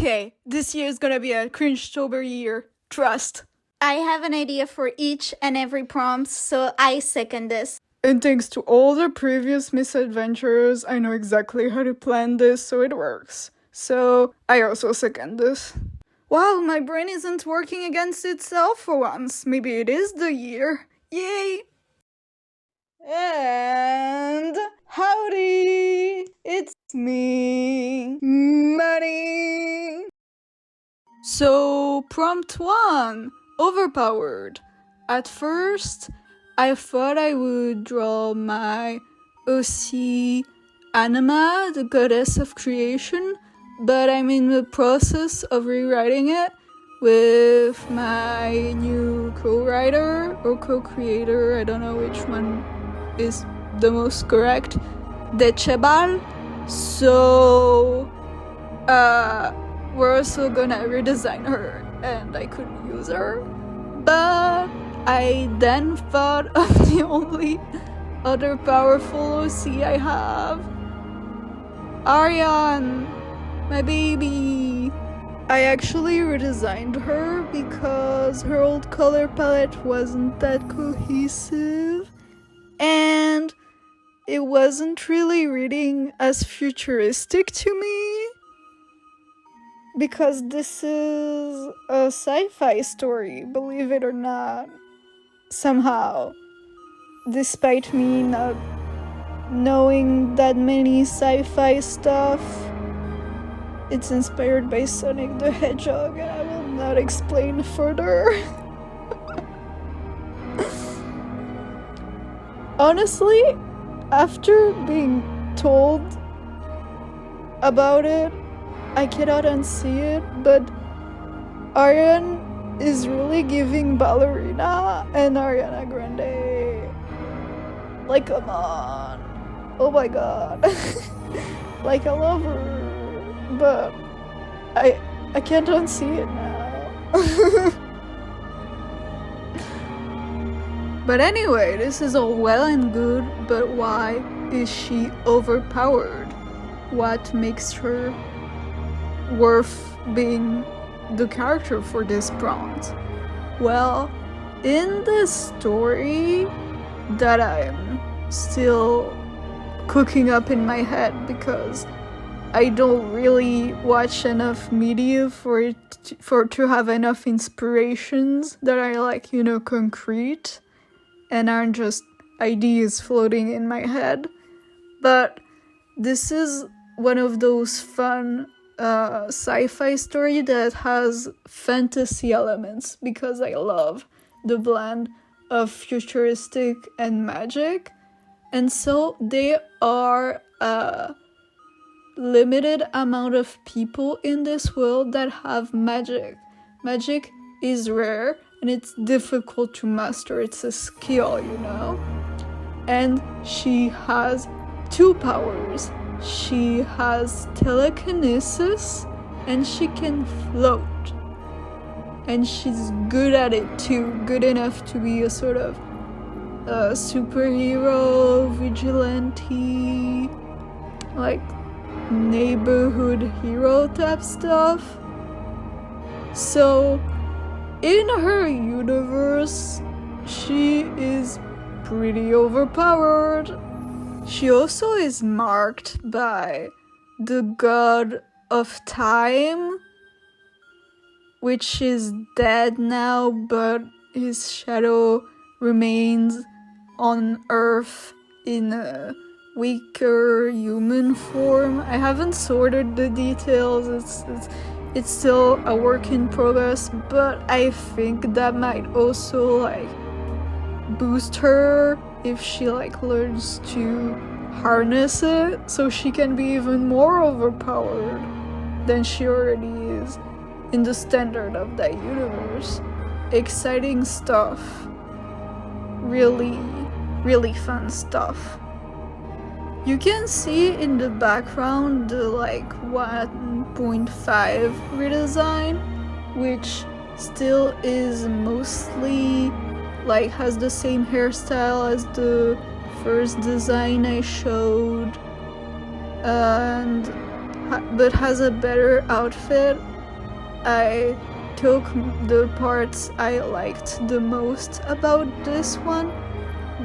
Okay, this year is gonna be a Cringetober year. Trust. I have an idea for each and every prompt, so I second this. And thanks to all the previous misadventures, I know exactly how to plan this so it works. So, I also second this. Wow, my brain isn't working against itself for once. Maybe it is the year. Yay! And howdy! It's me, Manny! So, prompt 1, Overpowered. At first, I thought I would draw my OC Anima, the goddess of creation, but I'm in the process of rewriting it with my new co-writer or co-creator, I don't know which one is the most correct, Dechebal. So, we're also gonna redesign her, and I couldn't use her. But I then thought of the only other powerful OC I have. Ariane, my baby. I actually redesigned her because her old color palette wasn't that cohesive, and it wasn't really reading as futuristic to me. Because this is a sci-fi story, believe it or not. Somehow. Despite me not knowing that many sci-fi stuff, it's inspired by Sonic the Hedgehog, and I will not explain further. Honestly, after being told about it, I cannot unsee it, but Ariane is really giving Ballerina and Ariana Grande. Like, come on. Oh my god. Like, I love her, but I can't unsee it now. But anyway, this is all well and good, but why is she overpowered? What makes her worth being the character for this prompt? Well, in this story that I'm still cooking up in my head because I don't really watch enough media for to have enough inspirations that are like, concrete and aren't just ideas floating in my head. But this is one of those fun sci-fi story that has fantasy elements because I love the blend of futuristic and magic, and so they are a limited amount of people in this world that have magic. Magic is rare and it's difficult to master. It's a skill, and she has 2 powers. She has telekinesis and she can float. And she's good at it too, good enough to be a sort of superhero, vigilante, like neighborhood hero type stuff. So, in her universe, she is pretty overpowered. She also is marked by the god of time, which is dead now, but his shadow remains on Earth in a weaker human form. I haven't sorted the details, it's still a work in progress, but I think that might also boost her if she learns to harness it, so she can be even more overpowered than she already is in the standard of that universe. Exciting stuff. Really, really fun stuff. You can see in the background the 1.5 redesign, which still is mostly has the same hairstyle as the first design I showed, but has a better outfit. I took the parts I liked the most about this one,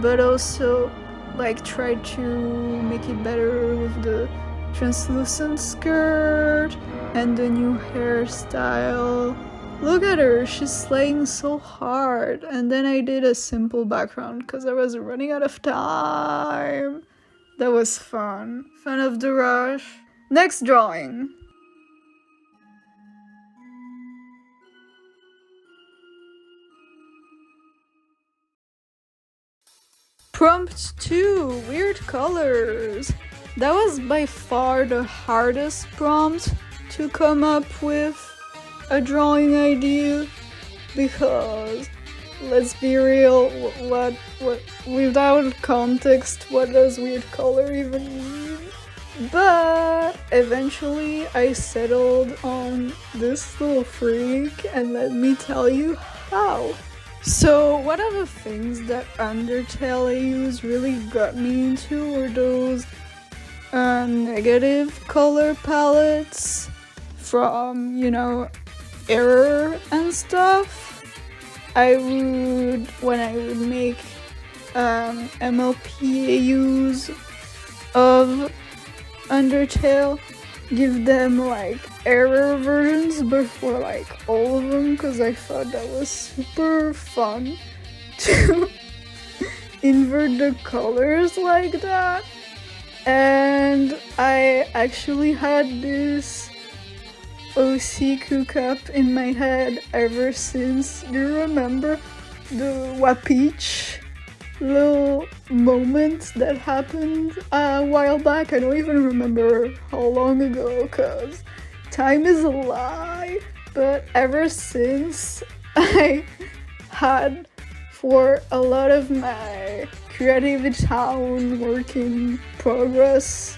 but also like tried to make it better with the translucent skirt and the new hairstyle. Look at her, she's slaying so hard. And then I did a simple background because I was running out of time. That was fun. Fun of the rush. Next drawing. Prompt 2, weird colors. That was by far the hardest prompt to come up with a drawing idea, because let's be real, what without context, what does weird color even mean? But eventually I settled on this little freak, and let me tell you how. So one of the things that Undertale I use really got me into were those negative color palettes from, you know, Error and stuff. When I would make MLPAUs of Undertale, give them like Error versions before like all of them, because I thought that was super fun to invert the colors like that. And I actually had this OC cook-up in my head ever since. Do you remember the Wapich little moment that happened a while back? I don't even remember how long ago, because time is a lie. But ever since, I had, for a lot of my Creative Town work in progress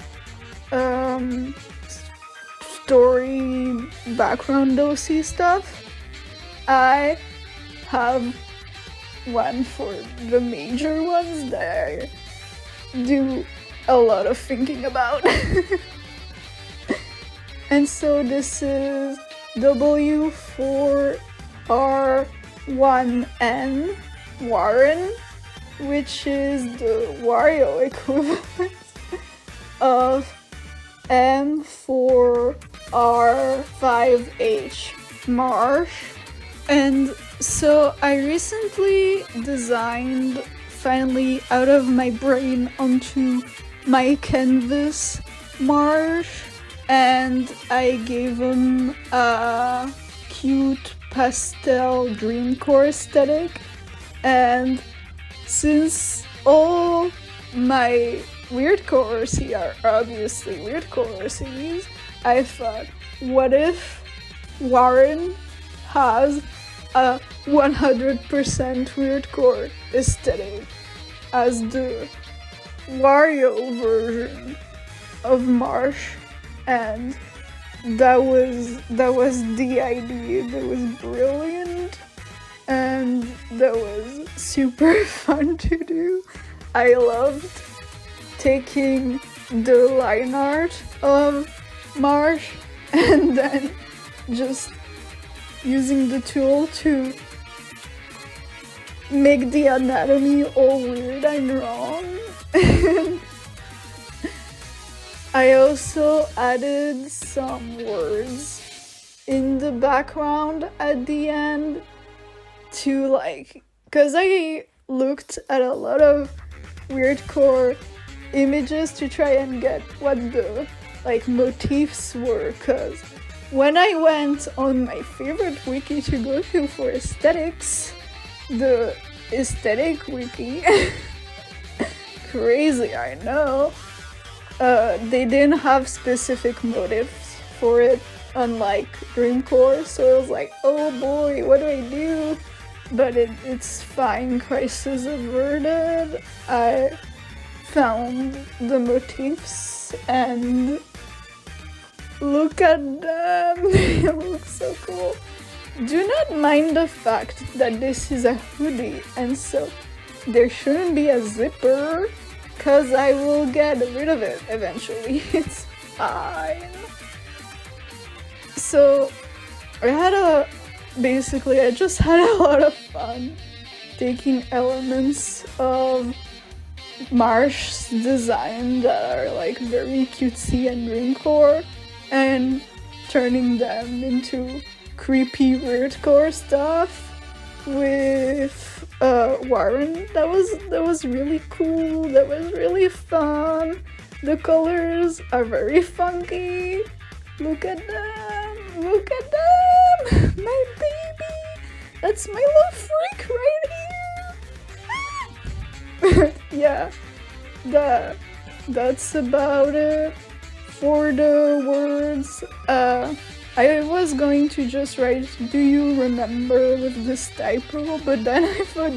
story background OC stuff, I have one for the major ones that I do a lot of thinking about. And so this is W4R1N Warren, which is the Wario equivalent of M4R5H Marsh. And so I recently designed, finally out of my brain onto my canvas, Marsh, and I gave him a cute pastel dreamcore aesthetic. And since all my weirdcore OC are obviously weirdcore OCs, I thought, what if Warren has a 100% weirdcore aesthetic as the Wario version of Marsh? And that was the idea. That was brilliant, and that was super fun to do. I loved taking the line art of Marsh and then just using the tool to make the anatomy all weird and wrong. I also added some words in the background at the end to, like, because I looked at a lot of weirdcore images to try and get what the like motifs were, because when I went on my favorite wiki to go to for aesthetics, the aesthetic wiki, crazy, I know, they didn't have specific motifs for it, unlike Dreamcore, so I was like, oh boy, what do I do? But it's fine, crisis averted. I found the motifs and look at them, they look so cool. Do not mind the fact that this is a hoodie, and so there shouldn't be a zipper, cause I will get rid of it eventually. It's fine. So I just had a lot of fun taking elements of Marsh's design that are like very cutesy and dreamcore and turning them into creepy weirdcore stuff with Warren. That was really cool. That was really fun. The colors are very funky. Look at them. Look at them. My baby. That's my little freak right here. Yeah. That's about it for the words. I was going to just write "Do you remember" with this typo, but then I thought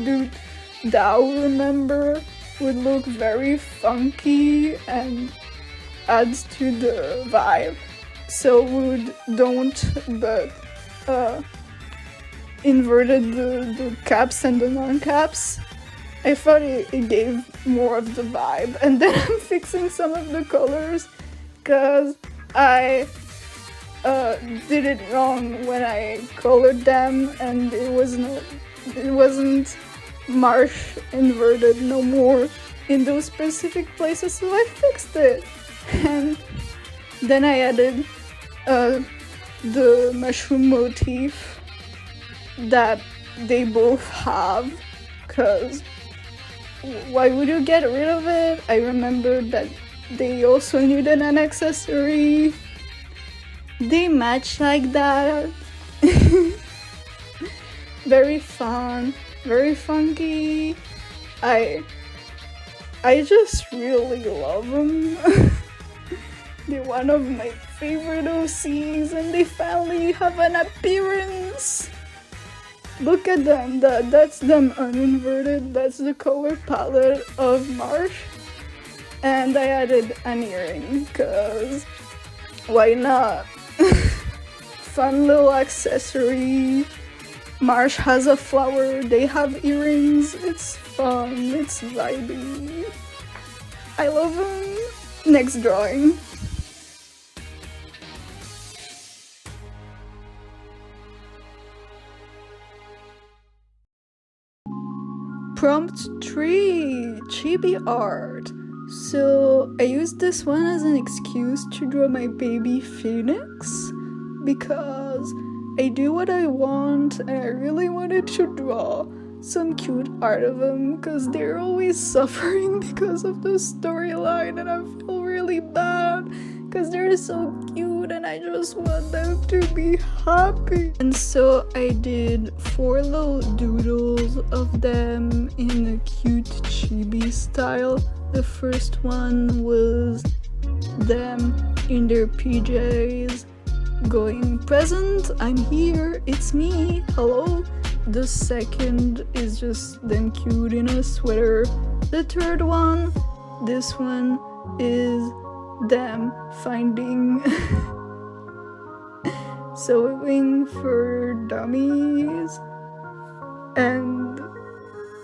"Thou remember" would look very funky and adds to the vibe. So but inverted the caps and the non-caps. I thought it gave more of the vibe. And then I'm fixing some of the colors because I did it wrong when I colored them, and it wasn't Marsh inverted no more in those specific places, so I fixed it. And then I added the mushroom motif that they both have, because why would you get rid of it? I remembered that they also needed an accessory. They match like that. Very fun, very funky. I just really love them. They're one of my favorite OCs, and they finally have an appearance. Look at them. That's them uninverted. That's the color palette of Marsh. And I added an earring, cause why not? Fun little accessory. Marsh has a flower, they have earrings. It's fun, it's vibey. I love them. Next drawing. Prompt 3, chibi art. So I used this one as an excuse to draw my baby Phoenix because I do what I want, and I really wanted to draw some cute art of them because they're always suffering because of the storyline, and I feel really bad because they're so cute and I just want them to be happy. And so I did 4 little doodles of them in a cute chibi style. The first one was them in their PJs going, "Present, I'm here, it's me, hello." The second is just them cute in a sweater. The third one, this one, is them finding sewing for dummies, and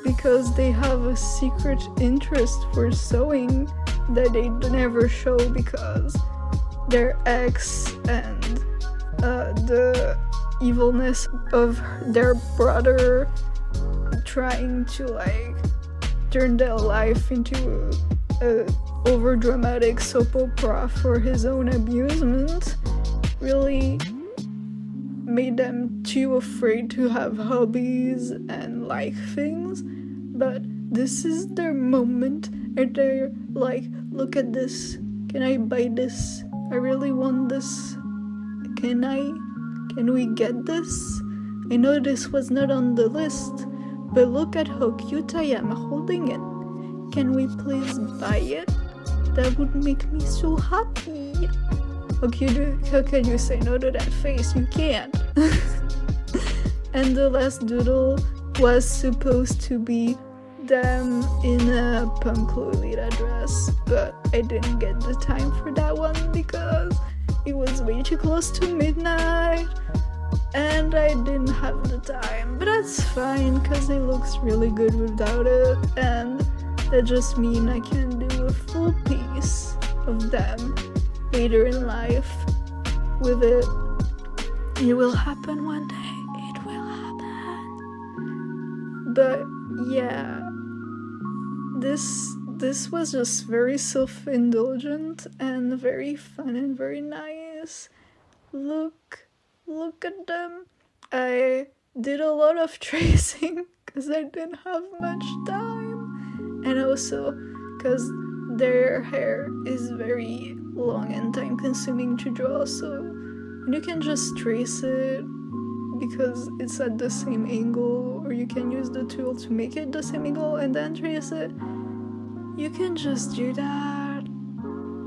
because they have a secret interest for sewing that they never show because their ex and the evilness of their brother trying to like turn their life into a over dramatic soap opera for his own amusement really made them too afraid to have hobbies and like things. But this is their moment, and they're like, "Look at this, can I buy this? I really want this. Can we get this? I know this was not on the list, but look at how cute I am holding it. Can we please buy it? That would make me so happy." How can you say no to that face? You can't. And the last doodle was supposed to be them in a punk Lolita dress, but I didn't get the time for that one because it was way too close to midnight and I didn't have the time. But that's fine because it looks really good without it, and that just means I can do a full piece of them later in life with it. It will happen one day. It will happen. But yeah, this was just very self-indulgent and very fun and very nice. Look at them. I did a lot of tracing because I didn't have much time, and also because their hair is very long and time consuming to draw, so you can just trace it because it's at the same angle, or you can use the tool to make it the same angle and then trace it. You can just do that.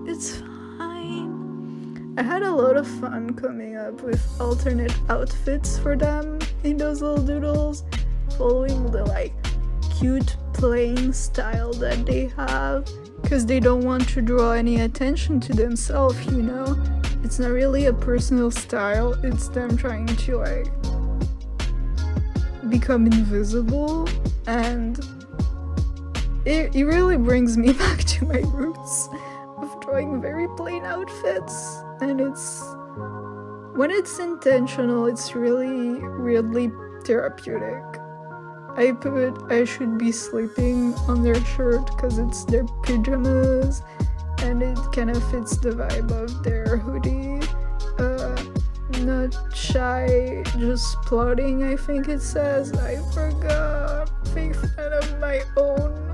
It's fine. I had a lot of fun coming up with alternate outfits for them in those little doodles, following the like cute playing style that they have, because they don't want to draw any attention to themselves, you know? It's not really a personal style, it's them trying to like become invisible, and it really brings me back to my roots of drawing very plain outfits. And when it's intentional, it's really weirdly therapeutic. I should be sleeping on their shirt because it's their pajamas, and it kind of fits the vibe of their hoodie. Not shy, just plotting, I think it says. I forgot. Big fan of my own.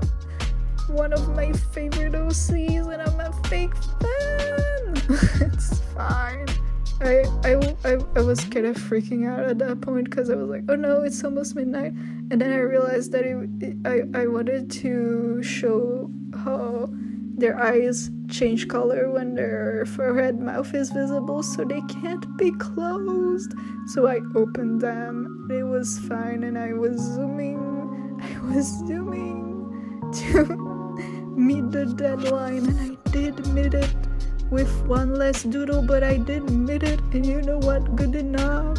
One of my favorite OCs, and I'm a fake fan. It's fine. I was kind of freaking out at that point because I was like, oh no, it's almost midnight. And then I realized that I wanted to show how their eyes change color when their forehead mouth is visible, so they can't be closed. So I opened them, it was fine, and I was zooming to meet the deadline, and I did meet it with one less doodle, but I did meet it, and you know what? Good enough.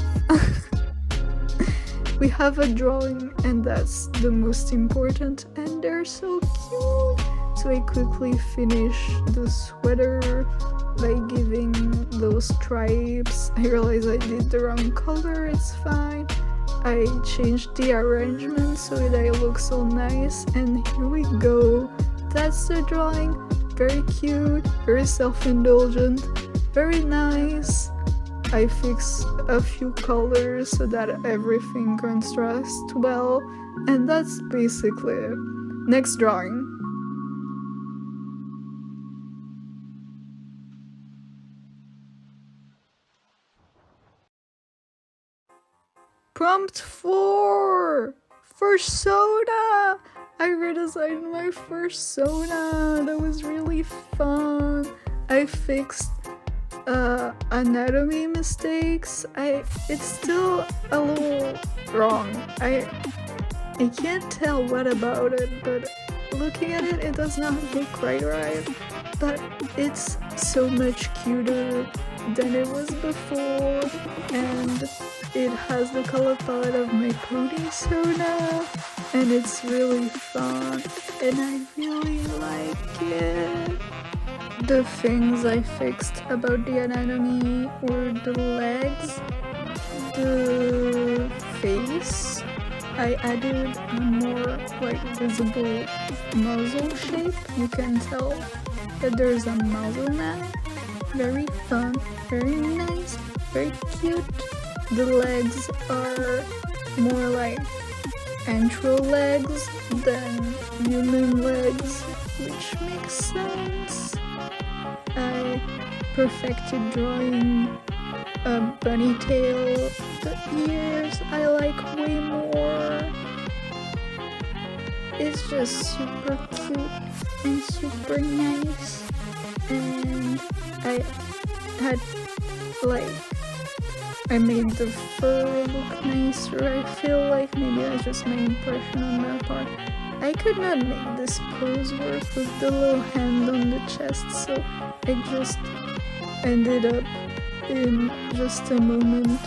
We have a drawing, and that's the most important, and they're so cute. So I quickly finished the sweater by giving those stripes. I realized I did the wrong color, it's fine. I changed the arrangement so that it looks so nice, and here we go. That's the drawing. Very cute, very self-indulgent, very nice. I fixed a few colors so that everything contrasts well, and that's basically it. Next drawing. Prompt 4! Fursona! I redesigned my fursona. That was really fun. I fixed anatomy mistakes. It's still a little wrong. I can't tell what about it, but looking at it, it does not look quite right. But it's so much cuter than it was before, and it has the color palette of my Pony-sona, and it's really fun, and I really like it. The things I fixed about the anatomy were the legs, the face. I added a more like visible muzzle shape. You can tell that there's a muzzle now. Very fun, very nice, very cute. The legs are more like antro legs than human legs, which makes sense. I perfected drawing a bunny tail. The ears I like way more. It's just super cute and super nice. And I had I made the fur look nicer. I feel like maybe that's just my impression on that part. I could not make this pose work with the little hand on the chest, so I just ended up in just a moment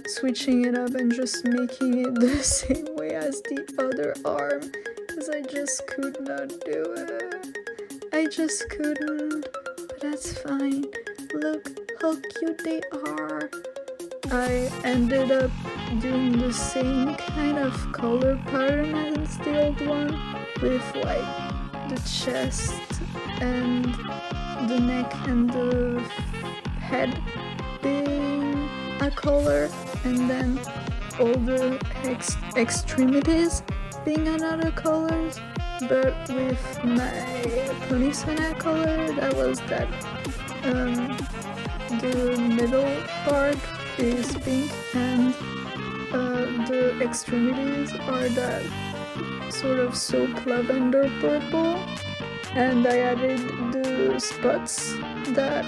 switching it up and just making it the same way as the other arm, because I just could not do it. I just couldn't, but that's fine. Look how cute they are. I ended up doing the same kind of color pattern as the old one, with like the chest and the neck and the head being a color, and then all the extremities being another colors. But with my fursona color, that was that the middle part is pink and the extremities are that sort of soap lavender purple, and I added the spots that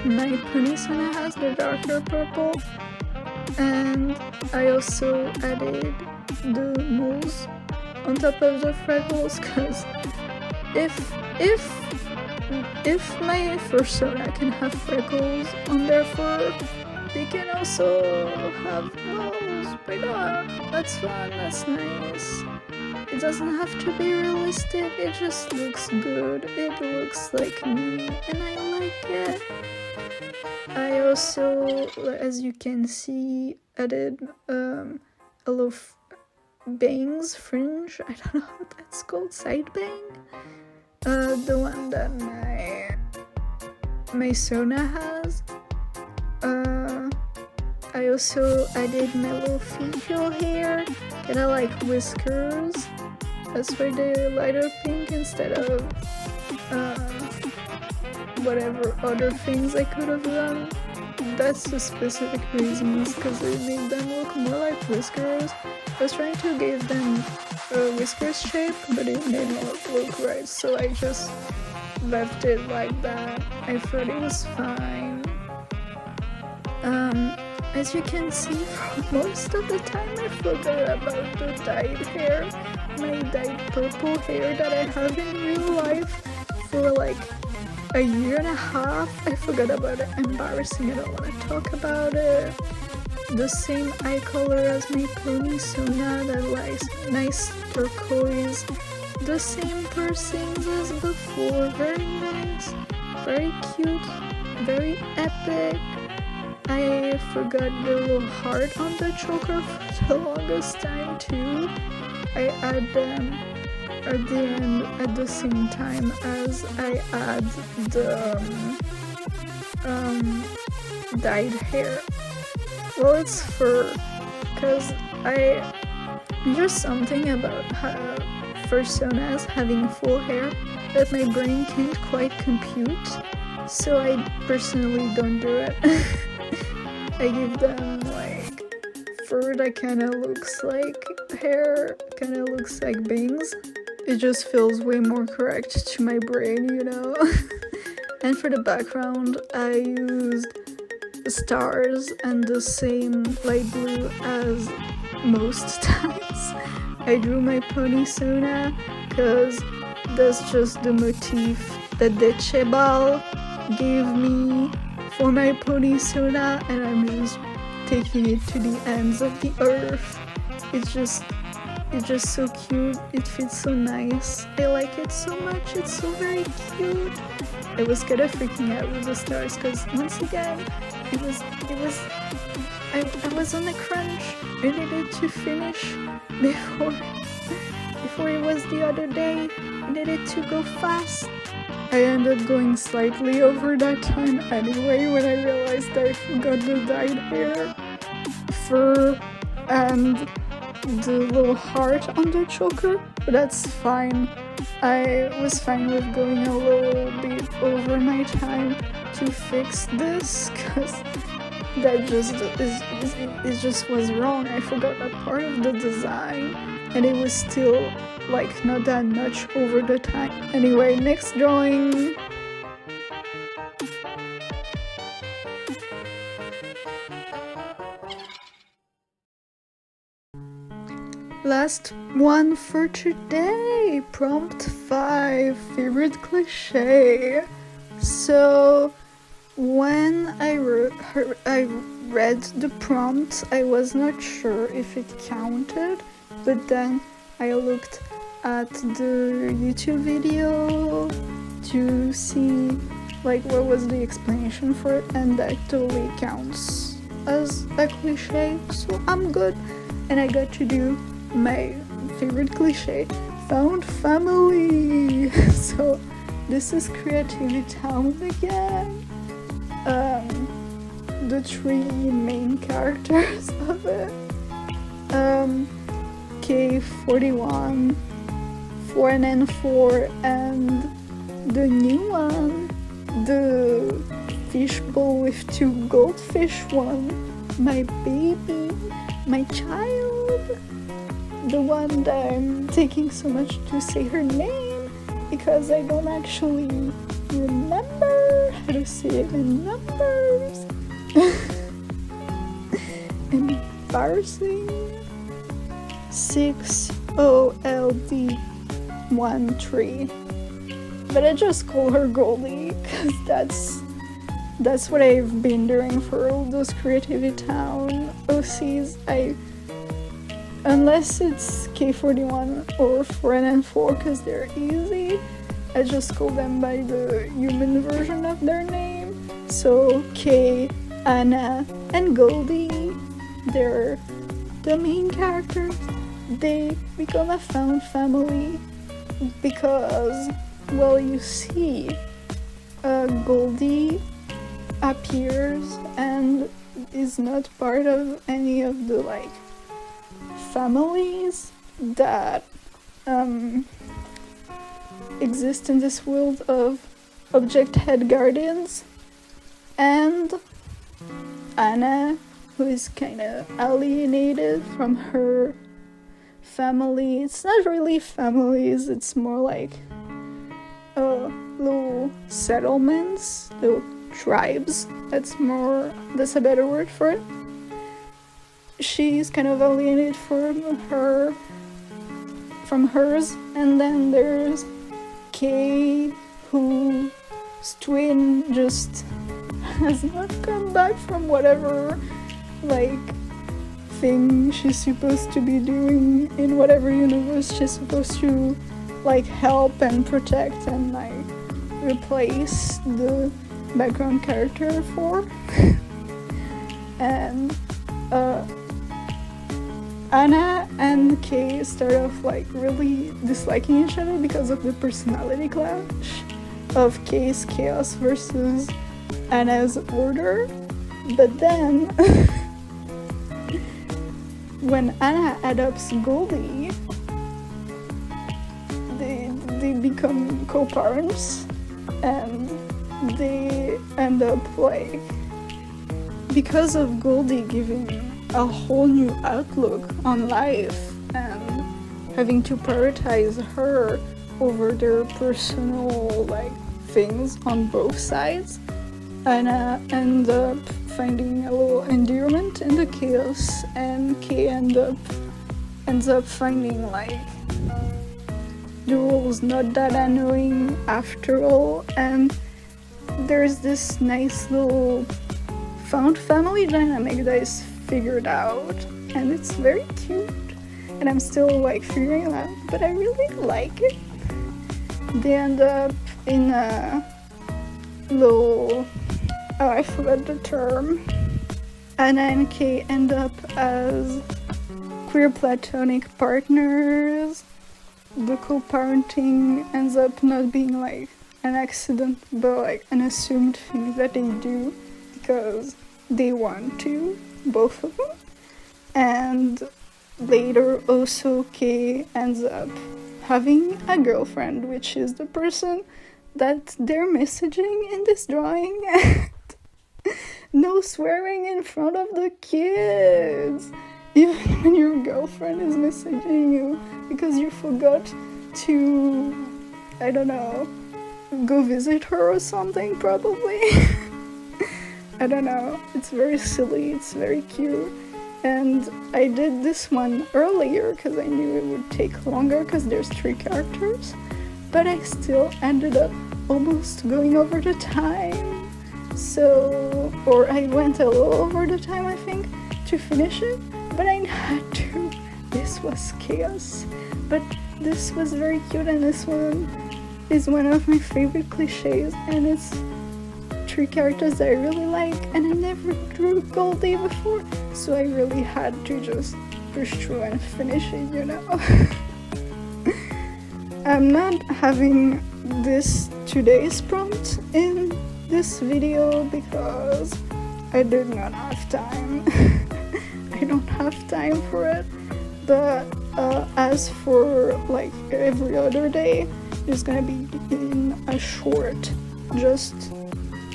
my fursona has, the darker purple, and I also added the moles on top of the freckles, because if my fursona can have freckles on their fur, they can also have moles. My god, that's fun, that's nice. It doesn't have to be realistic, it just looks good. It looks like me, and I like it. I also, as you can see, added a little bangs, fringe, I don't know what that's called, side bang? The one that my Sona has. I also added my little facial hair, and I like whiskers. That's why they're lighter pink instead of whatever other things I could have done. That's the specific reasons, because it made them look more like whiskers. I was trying to give them a whiskers shape, but it did not look right, so I just left it like that. I thought it was fine. As you can see, for most of the time I forgot about the dyed hair, my dyed purple hair that I have in real life for like a year and a half. I forgot about it. Embarrassing, I don't want to talk about it. The same eye color as my fursona, that nice turquoise. The same piercings as before, very nice, very cute, very epic. I forgot the little heart on the choker for the longest time too. I add them at the end at the same time as I add the dyed hair. Well, it's fur, because there's something about fursonas having full hair that my brain can't quite compute, so I personally don't do it. I give them like fur that kind of looks like hair, kind of looks like bangs. It just feels way more correct to my brain, you know? And for the background, I used stars and the same light blue as most times. I drew my fursona because that's just the motif that the chibi gave me for my fursona, and I'm just taking it to the ends of the earth. It's just so cute. It fits so nice. I like it so much. It's so very cute. I was kind of freaking out with the stars because once again, I was on a crunch. I needed to finish before it was the other day. I needed to go fast. I ended up going slightly over that time anyway when I realized I forgot the dyed hair, fur, and the little heart on the choker, but that's fine. I was fine with going a little bit over my time to fix this, because that just was wrong. I forgot that part of the design, and it was still like not that much over the time. Anyway, next drawing. Last one for today, prompt 5, favorite cliche. So when I read the prompt, I was not sure if it counted, but then I looked at the YouTube video to see like what was the explanation for it, and that totally counts as a cliche, so I'm good. And I got to do my favorite cliche, found family. So this is Creativity Town again. The three main characters of it, K41, 4N4, and the new one, the fishbowl with two goldfish one, my baby, my child, the one that I'm taking so much to say her name because I don't actually remember how to say it in numbers. Embarrassing. 6OLD13. But I just call her Goldie because that's what I've been doing for all those Creativity Town OCs. Unless it's K41 or 4N4 because they're easy, I just call them by the human version of their name. So K, Anna, and Goldie, they're the main characters. They become a found family because, well, you see, Goldie appears and is not part of any of the like families that exist in this world of object head guardians, and Anna, who is kind of alienated from her family. It's not really families, it's more like little settlements, little tribes. That's a better word for it. She's kind of alienated from hers, and then there's Kay, whose twin just has not come back from whatever like thing she's supposed to be doing in whatever universe she's supposed to like help and protect and like replace the background character for. And Anna and Kay start off like really disliking each other because of the personality clash of Kay's chaos versus Anna's order. But then when Anna adopts Goldie, they become co-parents, and they end up like, because of Goldie giving a whole new outlook on life and having to prioritize her over their personal like things on both sides, Anna ends up finding a little endearment in the chaos, and Kay ends up finding like the rules not that annoying after all, and there's this nice little found family dynamic that is figured out, and it's very cute, and I'm still like figuring it out, but I really like it. They end up in a little, I forgot the term. Anna and Kay end up as queer platonic partners. The co-parenting ends up not being like an accident, but like an assumed thing that they do because they want to, both of them. And later also Kay ends up having a girlfriend, which is the person that they're messaging in this drawing. No swearing in front of the kids, even when your girlfriend is messaging you because you forgot to, I don't know, go visit her or something, probably. I don't know, it's very silly, it's very cute. And I did this one earlier because I knew it would take longer because there's 3 characters, but I still ended up almost going over the time. So, or I went a little over the time, I think, to finish it, but I had to. This was chaos, but this was very cute, and this one is one of my favorite cliches, and it's three characters that I really like, and I never drew Goldie before, so I really had to just push through and finish it, you know. I'm not having this today's prompt in this video because I did not have time. I don't have time for it, but as for like every other day, there's gonna be in a short, just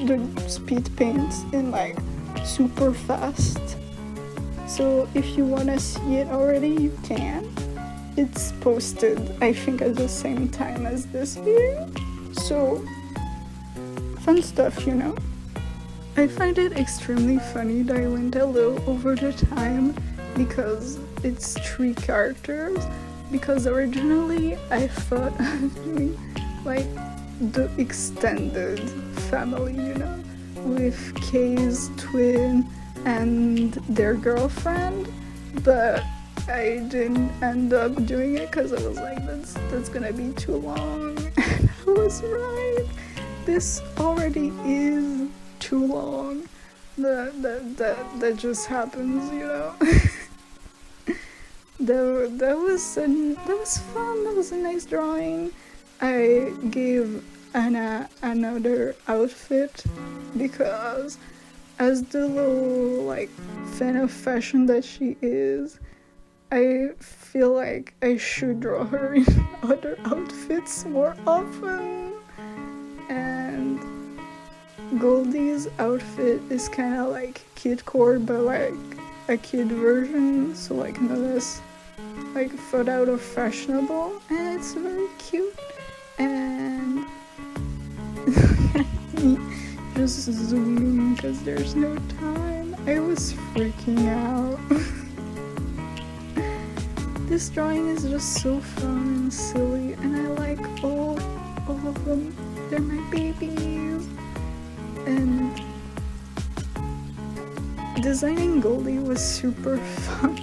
the speed paint in like super fast. So if you wanna see it already, you can. It's posted, I think, at the same time as this video. So fun stuff, you know. I find it extremely funny that I went a little over the time because it's three characters, because originally I thought of doing like the extended family, you know, with Kay's twin and their girlfriend, but I didn't end up doing it because I was like, that's gonna be too long. And I was right. This already is too long. That just happens, you know. that was fun. That was a nice drawing. I gave Anna another outfit because, as the little like fan of fashion that she is, I feel like I should draw her in other outfits more often. And Goldie's outfit is kind of like kidcore, but like a kid version, so like not as like thought out or fashionable, and it's very cute. And just zooming because there's no time. I was freaking out. This drawing is just so fun and silly, and I like all of them. They're my babies. And designing Goldie was super fun.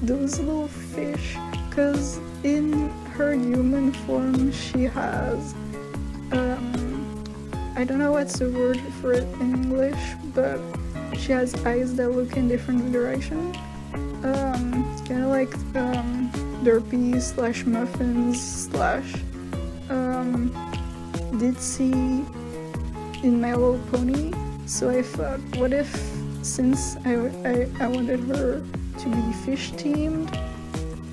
Those little fish, because in her human form she has I don't know what's the word for it in English, but she has eyes that look in different directions. It's kind of like derpy slash muffins slash ditzy in My Little Pony. So I thought, what if, since I wanted her to be fish themed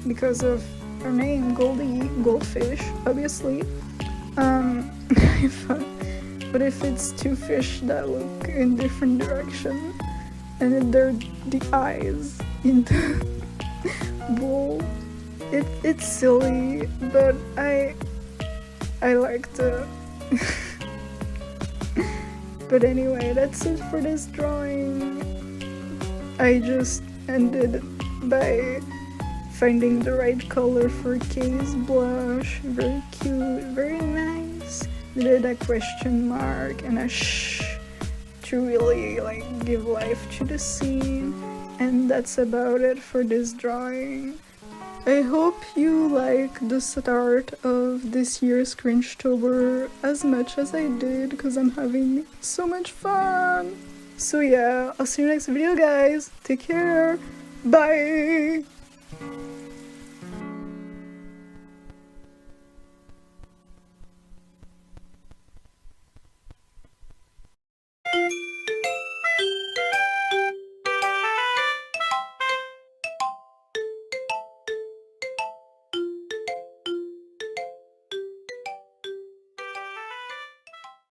because of her name, Goldie, goldfish, obviously. I thought, what if it's two fish that look in different directions, and then they're the eyes in the bowl? It's silly, but I like the. But anyway, that's it for this drawing. I just ended by finding the right color for Kay's blush. Very cute, very nice. Did a question mark and a shh to really like give life to the scene. And that's about it for this drawing. I hope you like the start of this year's Cringetober as much as I did, because I'm having so much fun. So yeah, I'll see you next video, guys. Take care. Bye.